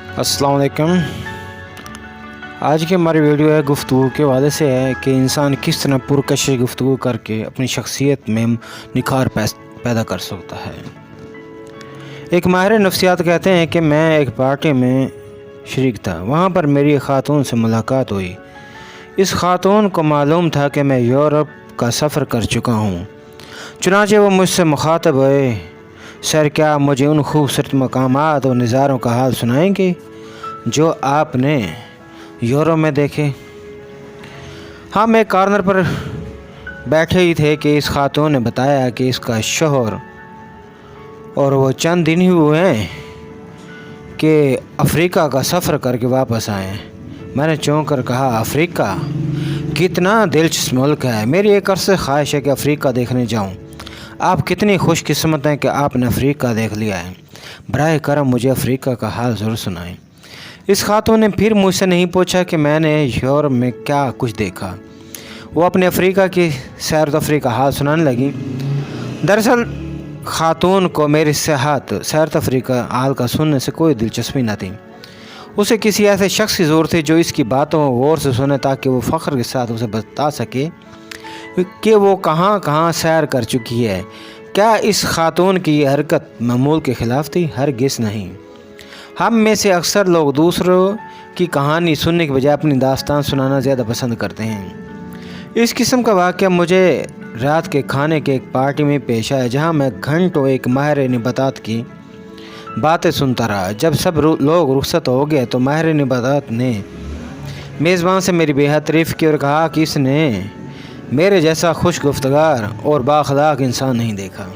अस्सलाम वालेकुम। आज की हमारी वीडियो है गुफ्तगू के वाले से है कि इंसान किस तरह पुरकश गुफ्तगू करके अपनी शख्सियत में निखार पैदा कर सकता है। एक माहिर नफ्सियात कहते हैं कि मैं एक पार्टी में शरीक था। वहाँ पर मेरी एक खातून से मुलाकात हुई। इस खातून को मालूम था कि मैं यूरोप का सफ़र कर चुका हूँ। चुनांचे वो मुझसे मुखातब हुए, सर क्या मुझे उन खूबसूरत मकामात और नज़ारों का हाल सुनाएंगे जो आपने यूरोप में देखे। हम एक कॉर्नर पर बैठे ही थे कि इस खातून ने बताया कि इसका शोहर और वो चंद दिन ही हुए हैं कि अफ्रीका का सफ़र करके वापस आए। मैंने चौंक कर कहा, अफ्रीका कितना दिलचस्प मुल्क है। मेरी एक अरसे ख्वाहिश है कि अफ्रीका देखने जाऊं। आप कितनी खुशकिस्मत हैं कि आपने अफ्रीका देख लिया है। बराए करम मुझे अफ्रीका का हाल ज़रूर सुनाएं। इस खातून ने फिर मुझसे नहीं पूछा कि मैंने यूरोप में क्या कुछ देखा। वो अपने अफ्रीका की सैर तफरी का हाल सुनाने लगी। दरअसल खातून को मेरी सैर तफरी का हाल का सुनने से कोई दिलचस्पी न थी। उसे किसी ऐसे शख्स की ज़रूरत थी जो इसकी बातों को गौर से सुने ताकि वो फ़ख्र के साथ उसे बता सके कि वो कहाँ कहाँ सैर कर चुकी है। क्या इस खातून की ये हरकत मामूल के ख़िलाफ़ थी? हरगिज़ नहीं। हम में से अक्सर लोग दूसरों की कहानी सुनने के बजाय अपनी दास्तान सुनाना ज़्यादा पसंद करते हैं। इस किस्म का वाक़या मुझे रात के खाने के एक पार्टी में पेश आया, जहाँ मैं घंटों एक माहिर नबातात की बातें सुनता रहा। जब सब लोग रुखसत हो गए तो माहिर नबातात ने मेज़बान से मेरी बेहद तारीफ़ की और कहा कि इसने मेरे जैसा खुश गुफ्तगार और बाअखलाक इंसान नहीं देखा।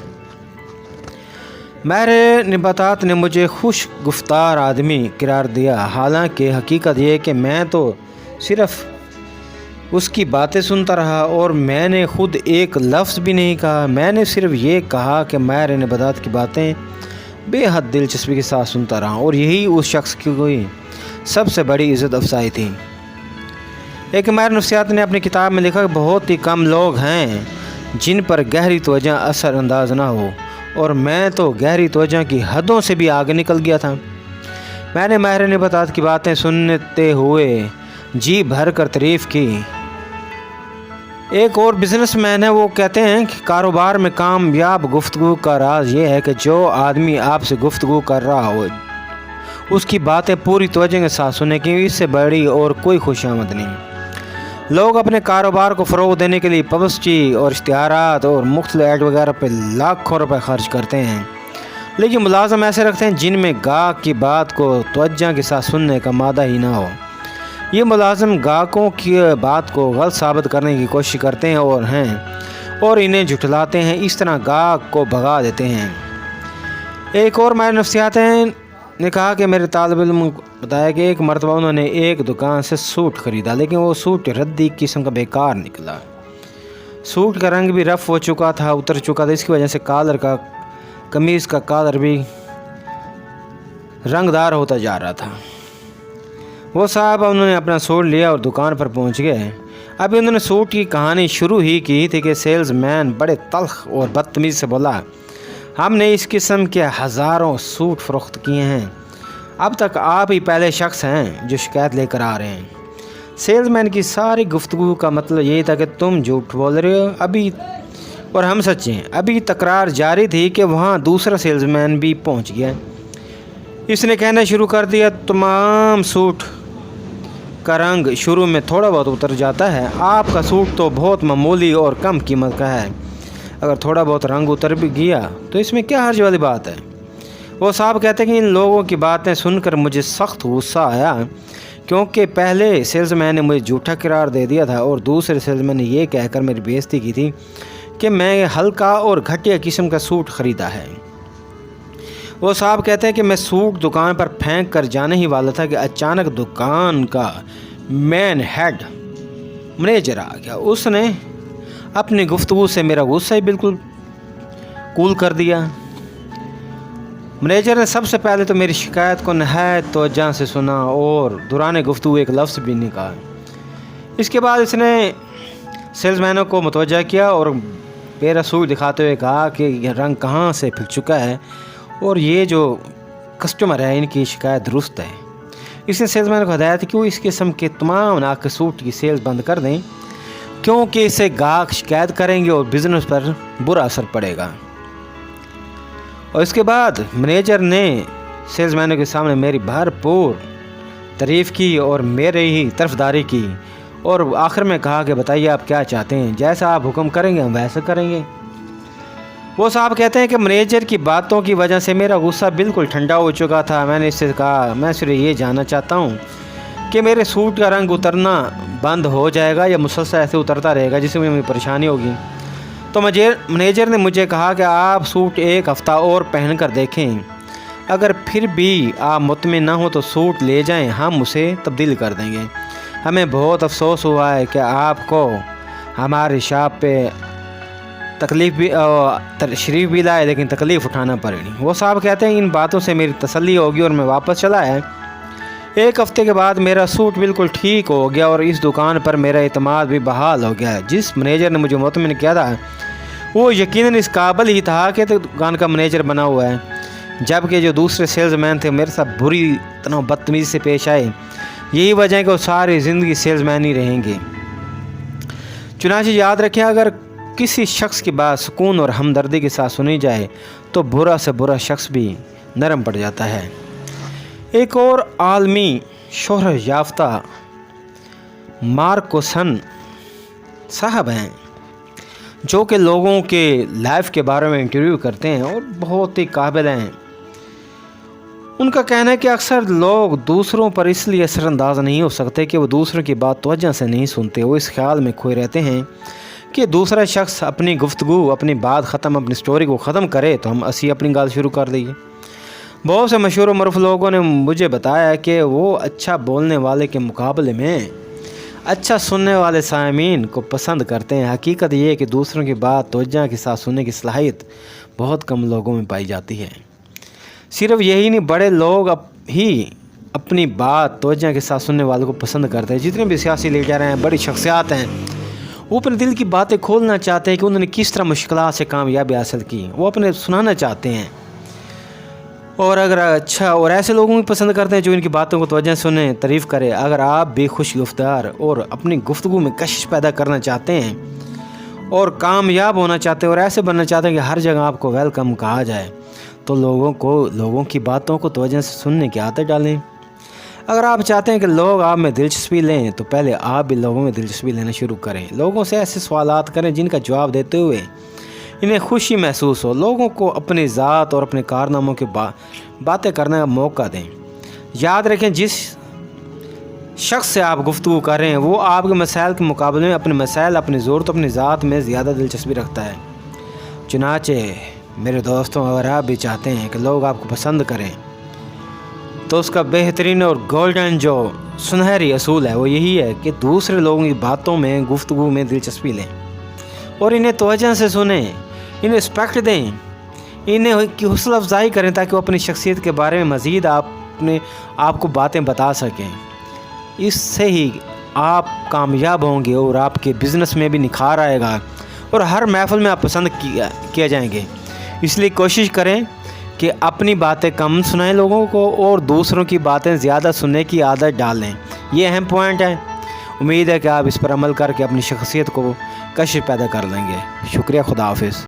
माहिर नबातात ने मुझे खुश गुफ्तार आदमी करार दिया। हालांकि हकीकत यह कि मैं तो सिर्फ़ उसकी बातें सुनता रहा और मैंने ख़ुद एक लफ्ज़ भी नहीं कहा। मैंने सिर्फ ये कहा कि माहिर नबातात की बातें बेहद दिलचस्पी के साथ सुनता रहा और यही उस शख्स की कोई सबसे बड़ी इज़्ज़त अफजाई थी। एक माहिर नफ्सियात ने अपनी किताब में लिखा कि बहुत ही कम लोग हैं जिन पर गहरी तवज्जो असरअंदाज ना हो, और मैं तो गहरी तवज्जो की हदों से भी आगे निकल गया था। मैंने माहिर नबातात की बातें सुनते हुए जी भर कर तारीफ़ की। एक और बिजनेसमैन है, वो कहते हैं कि कारोबार में कामयाब गुफ्तगू का राज ये है कि जो आदमी आपसे गुफ्तगू कर रहा हो उसकी बातें पूरी तवज्जो के साथ सुने, कि इससे बड़ी और कोई खुशामद नहीं। लोग अपने कारोबार को फ़रोग़ देने के लिए पब्लिसिटी और इश्तिहारात और मुख्तलिफ ऐड वगैरह पर लाखों रुपए खर्च करते हैं, लेकिन मुलाज़म ऐसे रखते हैं जिनमें गाहक की बात को तवज्जो के साथ सुनने का मादा ही ना हो। ये मुलाज़म गाहकों की बात को गलत साबित करने की कोशिश करते हैं और इन्हें झुठलाते हैं। इस तरह गाहक को भगा देते हैं। एक और माहिर नफ्सियात ने कहा कि मेरे तालिब इल्म बताया कि एक मरतबा उन्होंने एक दुकान से सूट ख़रीदा, लेकिन वो सूट रद्दी किस्म का बेकार निकला। सूट का रंग भी रफ़ हो चुका था, उतर चुका था। इसकी वजह से कमीज़ का कॉलर भी रंगदार होता जा रहा था। वो साहब उन्होंने अपना सूट लिया और दुकान पर पहुंच गए। अभी उन्होंने सूट की कहानी शुरू ही की थी कि सेल्समैन बड़े तल्ख और बदतमीज़ से बोला, हमने इस किस्म के हज़ारों सूट फ़रोख्त किए हैं, अब तक आप ही पहले शख्स हैं जो शिकायत लेकर आ रहे हैं। सेल्समैन की सारी गुफ्तगू का मतलब यही था कि तुम झूठ बोल रहे हो अभी और हम सच्चे हैं। अभी तकरार जारी थी कि वहाँ दूसरा सेल्समैन भी पहुँच गया। इसने कहना शुरू कर दिया, तमाम सूट का रंग शुरू में थोड़ा बहुत उतर जाता है, आपका सूट तो बहुत मामूली और कम कीमत का है, अगर थोड़ा बहुत रंग उतर भी गया तो इसमें क्या हर्ज वाली बात है। वो साहब कहते हैं कि इन लोगों की बातें सुनकर मुझे सख्त गुस्सा आया, क्योंकि पहले सेल्समैन ने मुझे झूठा करार दे दिया था और दूसरे सेल्समैन ने ये कहकर मेरी बेइज्जती की थी कि मैं हल्का और घटिया किस्म का सूट ख़रीदा है। वो साहब कहते हैं कि मैं सूट दुकान पर फेंक कर जाने ही वाला था कि अचानक दुकान का मेन हेड मैनेजर आ गया। उसने अपनी गुफ्तगू से मेरा गुस्सा ही बिल्कुल कूल कर दिया। मैनेजर ने सबसे पहले तो मेरी शिकायत को नहायत तवज्जो से सुना और दौरान गुफ्तगू एक लफ्ज़ भी नहीं कहा। इसके बाद इसने सेल्समैनों को मुतवज्जो किया और मेरा सूट दिखाते हुए कहा कि यह रंग कहाँ से फिर चुका है और ये जो कस्टमर है इनकी शिकायत दुरुस्त है। اس نے سیلز مین کو ہدایت کی وہ اس قسم کے تمام ناقص سوٹ کی سیلز بند کر دیں کیونکہ اسے گاہک شکایت کریں گے اور بزنس پر برا اثر پڑے گا۔ اور اس کے بعد مینیجر نے سیلز مینوں کے سامنے میری بھرپور تعریف کی اور میرے ہی طرفداری کی اور آخر میں کہا کہ بتائیے آپ کیا چاہتے ہیں، جیسا آپ حکم کریں گے ہم ویسا کریں گے۔ وہ صاحب کہتے ہیں کہ مینیجر کی باتوں کی وجہ سے میرا غصہ بالکل ٹھنڈا ہو چکا تھا۔ میں نے اس سے کہا میں صرف یہ جاننا چاہتا ہوں کہ میرے سوٹ کا رنگ اترنا بند ہو جائے گا یا مسلسل ایسے اترتا رہے گا جس میں مجھے پریشانی ہوگی۔ تو مینیجر نے مجھے کہا کہ آپ سوٹ ایک ہفتہ اور پہن کر دیکھیں، اگر پھر بھی آپ مطمئن نہ ہوں تو سوٹ لے جائیں، ہم اسے تبدیل کر دیں گے۔ ہمیں بہت افسوس ہوا ہے کہ آپ کو ہماری شاپ پہ تشریف بھی لائے لیکن تکلیف اٹھانا پڑے گی۔ وہ صاحب کہتے ہیں ان باتوں سے میری تسلی ہوگی اور میں واپس چلا ہے۔ ایک ہفتے کے بعد میرا سوٹ بالکل ٹھیک ہو گیا اور اس دکان پر میرا اعتماد بھی بحال ہو گیا۔ جس مینیجر نے مجھے مطمئن کیا تھا وہ یقیناً اس قابل ہی تھا کہ دکان کا مینیجر بنا ہوا ہے، جبکہ جو دوسرے سیلز مین تھے میرے ساتھ بری طرح بدتمیزی سے پیش آئے۔ یہی وجہ ہے کہ وہ ساری زندگی سیلز مین ہی رہیں گے۔ چنانچہ یاد رکھیں اگر کسی شخص کی بات سکون اور ہمدردی کے ساتھ سنی جائے تو برا سے برا شخص بھی نرم پڑ جاتا ہے۔ ایک اور عالمی شہرت یافتہ مارکوسن صاحب ہیں جو کہ لوگوں کے لائف کے بارے میں انٹرویو کرتے ہیں اور بہت ہی قابل ہیں۔ ان کا کہنا ہے کہ اکثر لوگ دوسروں پر اس لیے اثر انداز نہیں ہو سکتے کہ وہ دوسروں کی بات توجہ سے نہیں سنتے، وہ اس خیال میں کھوئے رہتے ہیں کہ دوسرا شخص اپنی گفتگو اپنی بات ختم اپنی سٹوری کو ختم کرے تو ہم اسی اپنی گال شروع کر دیں۔ بہت سے مشہور و معروف لوگوں نے مجھے بتایا کہ وہ اچھا بولنے والے کے مقابلے میں اچھا سننے والے سامعین کو پسند کرتے ہیں۔ حقیقت یہ ہے کہ دوسروں کی بات توجہ کے ساتھ سننے کی صلاحیت بہت کم لوگوں میں پائی جاتی ہے۔ صرف یہی نہیں، بڑے لوگ ہی اپنی بات توجہ کے ساتھ سننے والوں کو پسند کرتے ہیں۔ جتنے بھی سیاسی لیڈر ہیں، بڑی شخصیات ہیں، وہ اپنے دل کی باتیں کھولنا چاہتے ہیں کہ انہوں نے کس طرح مشکلات سے کامیابی حاصل کی، وہ اپنے سنانا چاہتے ہیں۔ اور اگر اور ایسے لوگوں کو پسند کرتے ہیں جو ان کی باتوں کو توجہ سنیں، تعریف کرے۔ اگر آپ بھی خوش گفتار اور اپنی گفتگو میں کشش پیدا کرنا چاہتے ہیں اور کامیاب ہونا چاہتے ہیں اور ایسے بننا چاہتے ہیں کہ ہر جگہ آپ کو ویلکم کہا جائے تو لوگوں کی باتوں کو توجہ سے سننے کی عادت ڈالیں۔ اگر آپ چاہتے ہیں کہ لوگ آپ میں دلچسپی لیں تو پہلے آپ بھی لوگوں میں دلچسپی لینا شروع کریں۔ لوگوں سے ایسے سوالات کریں جن کا جواب دیتے ہوئے انہیں خوشی محسوس ہو۔ لوگوں کو اپنی ذات اور اپنے کارناموں کی باتیں کرنے کا موقع دیں۔ یاد رکھیں جس شخص سے آپ گفتگو کر رہے ہیں وہ آپ کے مسائل کے مقابلے میں اپنے مسائل اپنی ضرورت اپنی ذات میں زیادہ دلچسپی رکھتا ہے۔ چنانچہ میرے دوستوں اگر آپ بھی چاہتے ہیں کہ لوگ آپ کو پسند کریں تو اس کا بہترین اور گولڈن جو سنہری اصول ہے وہ یہی ہے کہ دوسرے لوگوں کی باتوں میں گفتگو میں دلچسپی لیں اور انہیں توجہ سے سنیں، انہیں رسپیکٹ دیں، انہیں کی حوصلہ افزائی کریں تاکہ وہ اپنی شخصیت کے بارے میں مزید آپ کو باتیں بتا سکیں۔ اس سے ہی آپ کامیاب ہوں گے اور آپ کے بزنس میں بھی نکھار آئے گا اور ہر محفل میں آپ پسند کیا جائیں گے۔ اس لیے کوشش کریں کہ اپنی باتیں کم سنائیں لوگوں کو اور دوسروں کی باتیں زیادہ سننے کی عادت ڈال لیں۔ یہ اہم پوائنٹ ہے۔ امید ہے کہ آپ اس پر عمل کر کے اپنی شخصیت کو کشش پیدا کر لیں گے۔ شکریہ، خدا حافظ۔